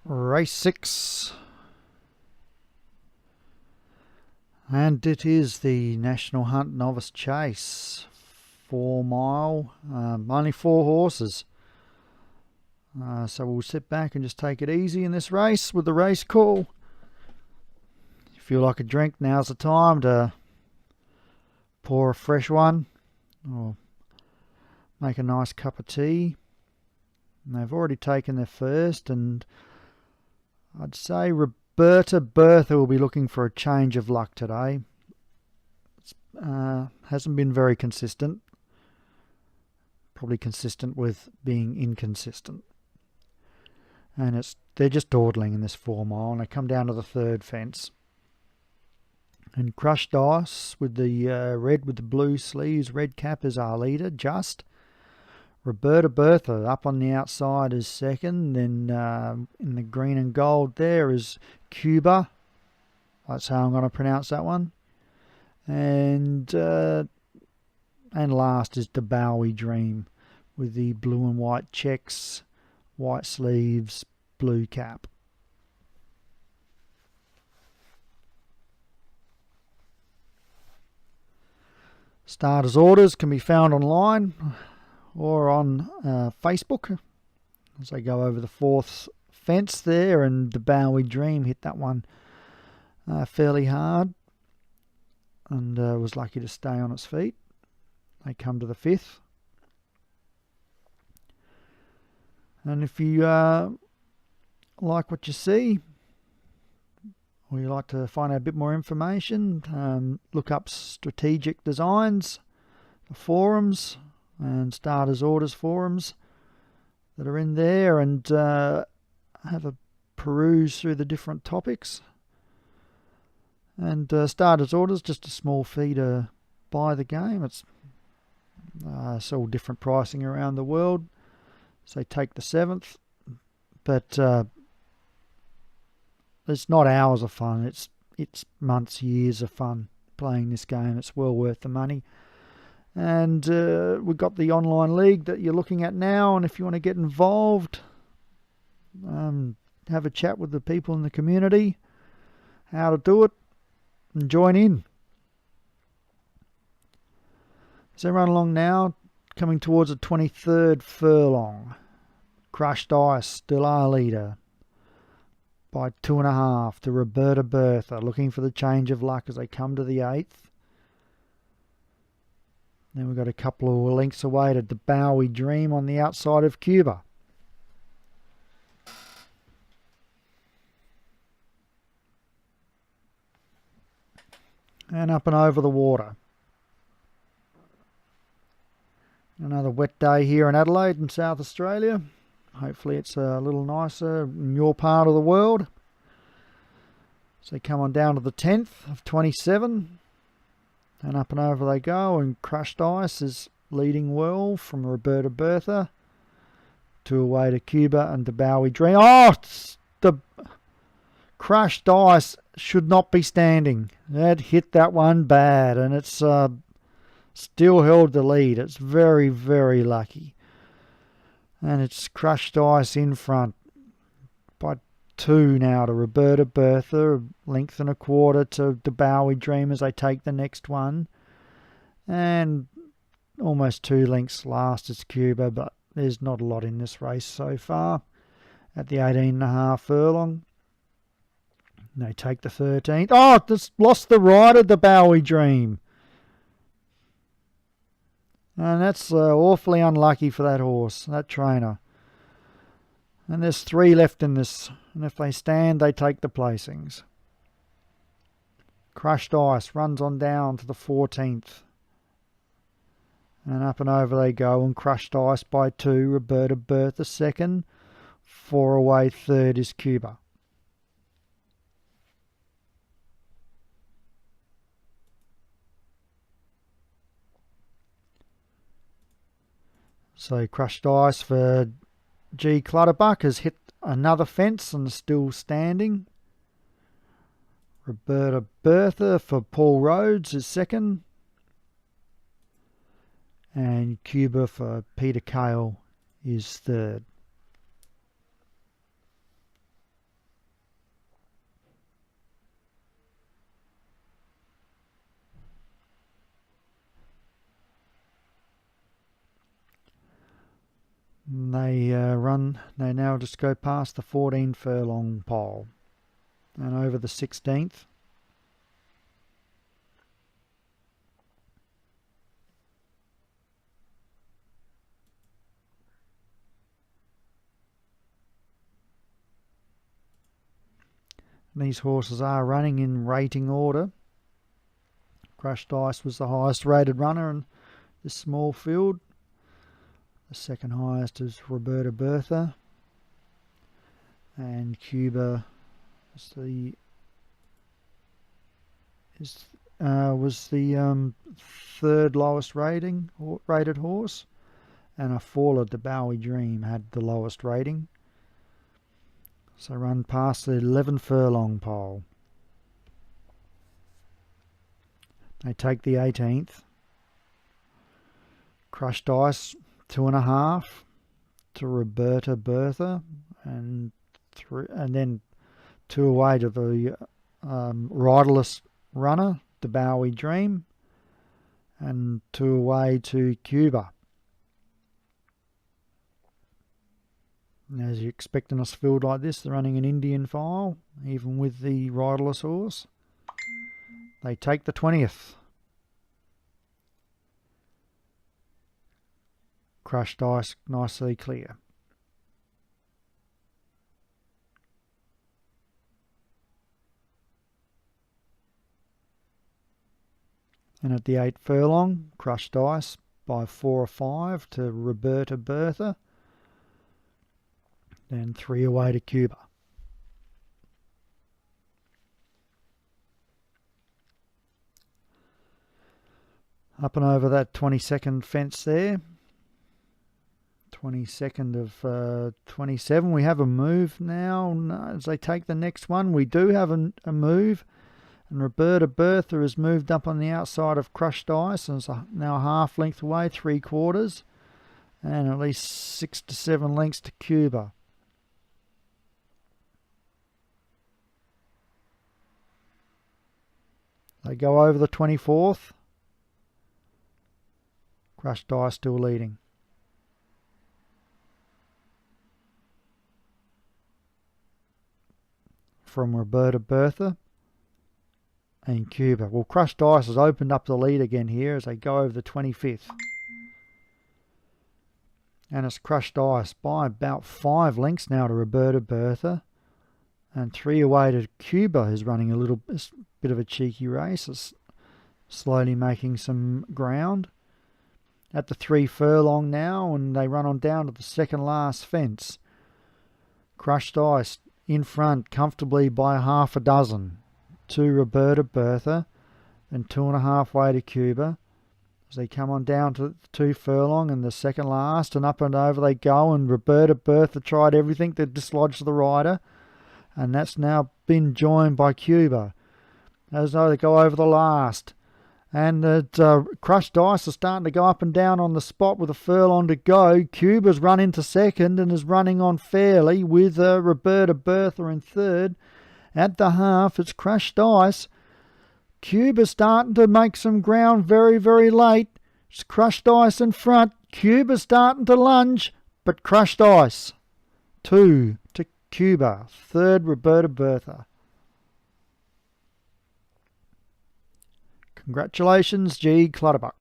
Race 6, and it is the National Hunt Novice Chase, 4 mile, only 4 horses. So we'll sit back and just take it easy in this race with the race call. If you feel like a drink, now's the time to pour a fresh one or make a nice cup of tea. And they've already taken their first, and I'd say Roberta Bertha will be looking for a change of luck today. Hasn't been very consistent. Probably consistent with being inconsistent. And they're just dawdling in this 4 mile, and they come down to the third fence. And Crushed Ice with the red with the blue sleeves, red cap is our leader, just. Roberta Bertha up on the outside is second. Then in the green and gold there is Cuba. That's how I'm going to pronounce that one. And last is the Bowie Dream with the blue and white checks, white sleeves, blue cap. Starters' orders can be found online or on Facebook as they go over the fourth fence there, and the Bowie Dream hit that one fairly hard and was lucky to stay on its feet. They come to the fifth. And if you like what you see, or you like to find out a bit more information, look up Strategic Designs, the forums, and Starters Orders forums that are in there, and have a peruse through the different topics. And Starters Orders, just a small fee to buy the game. It's all different pricing around the world. So take the 7th, but it's not hours of fun. It's months, years of fun playing this game. It's well worth the money. And we've got the online league that you're looking at now, and if you want to get involved, have a chat with the people in the community, how to do it, and join in. So run along now, coming towards the 23rd furlong. Crushed Ice, still our leader, by 2.5 to Roberta Bertha, looking for the change of luck as they come to the 8th. Then we've got a couple of lengths away to the Bowie Dream on the outside of Cuba. And up and over the water. Another wet day here in Adelaide in South Australia. Hopefully it's a little nicer in your part of the world. So come on down to the 10th of 27. And up and over they go, and Crushed Ice is leading well from Roberta Bertha. 2 away to Cuba and the Bowie Dream. Oh, the Crushed Ice should not be standing. That hit that one bad, and it's still held the lead. It's very, very lucky. And it's Crushed Ice in front by 2 now to Roberta Bertha, a length and a quarter to the Bowie Dream as they take the next one. And almost 2 lengths last is Cuba, but there's not a lot in this race so far at the 18.5 furlong. They take the 13th. Oh, just lost the rider, the Bowie Dream. And that's awfully unlucky for that horse, that trainer. And there's 3 left in this. And if they stand, they take the placings. Crushed Ice runs on down to the 14th. And up and over they go. And Crushed Ice by 2. Roberta Bertha second. 4 away third is Cuba. So Crushed Ice for G. Clutterbuck has hit another fence and is still standing. Roberta Bertha for Paul Rhodes is second. And Cuba for Peter Cale is third. they now just go past the 14 furlong pole and over the 16th. These horses are running in rating order. Crushed Ice was the highest rated runner in this small field. The second highest is Roberta Bertha, and Cuba was the third lowest rated horse, and a faller DeBowie Dream had the lowest rating. So run past the 11 furlong pole. They take the 18th. Crushed Ice 2.5 to Roberta Bertha, and then 2 away to the riderless runner DeBowie Dream, and 2 away to Cuba. As you expect in a field like this, they're running an Indian file, even with the riderless horse. They take the 20th. Crushed Ice nicely clear. And at the 8 furlong, Crushed Ice by 4 or 5 to Roberta Bertha. Then 3 away to Cuba. Up and over that 22nd fence there. 22nd of 27. We have a move now. No, as they take the next one, we do have a move. And Roberta Bertha has moved up on the outside of Crushed Ice and is now a half length away, 3/4. And at least 6 to 7 lengths to Cuba. They go over the 24th. Crushed Ice still leading. From Roberta Bertha and Cuba. Well, Crushed Ice has opened up the lead again here as they go over the 25th. And it's Crushed Ice by about 5 lengths now to Roberta Bertha. And 3 away to Cuba, who's running a bit of a cheeky race. It's slowly making some ground. At the 3 furlong now, and they run on down to the second last fence. Crushed Ice in front comfortably by half a dozen to Roberta Bertha, and 2.5 way to Cuba. As they come on down to the 2 furlong and the second last, and up and over they go, and Roberta Bertha tried everything to dislodge the rider. And that's now been joined by Cuba. As though they go over the last. And Crushed Ice is starting to go up and down on the spot with a furlong to go. Cuba's run into second and is running on fairly with Roberta Bertha in third. At the half, it's Crushed Ice. Cuba's starting to make some ground very, very late. It's Crushed Ice in front. Cuba's starting to lunge, but Crushed Ice. 2 to Cuba, third Roberta Bertha. Congratulations, G. Clutterbuck.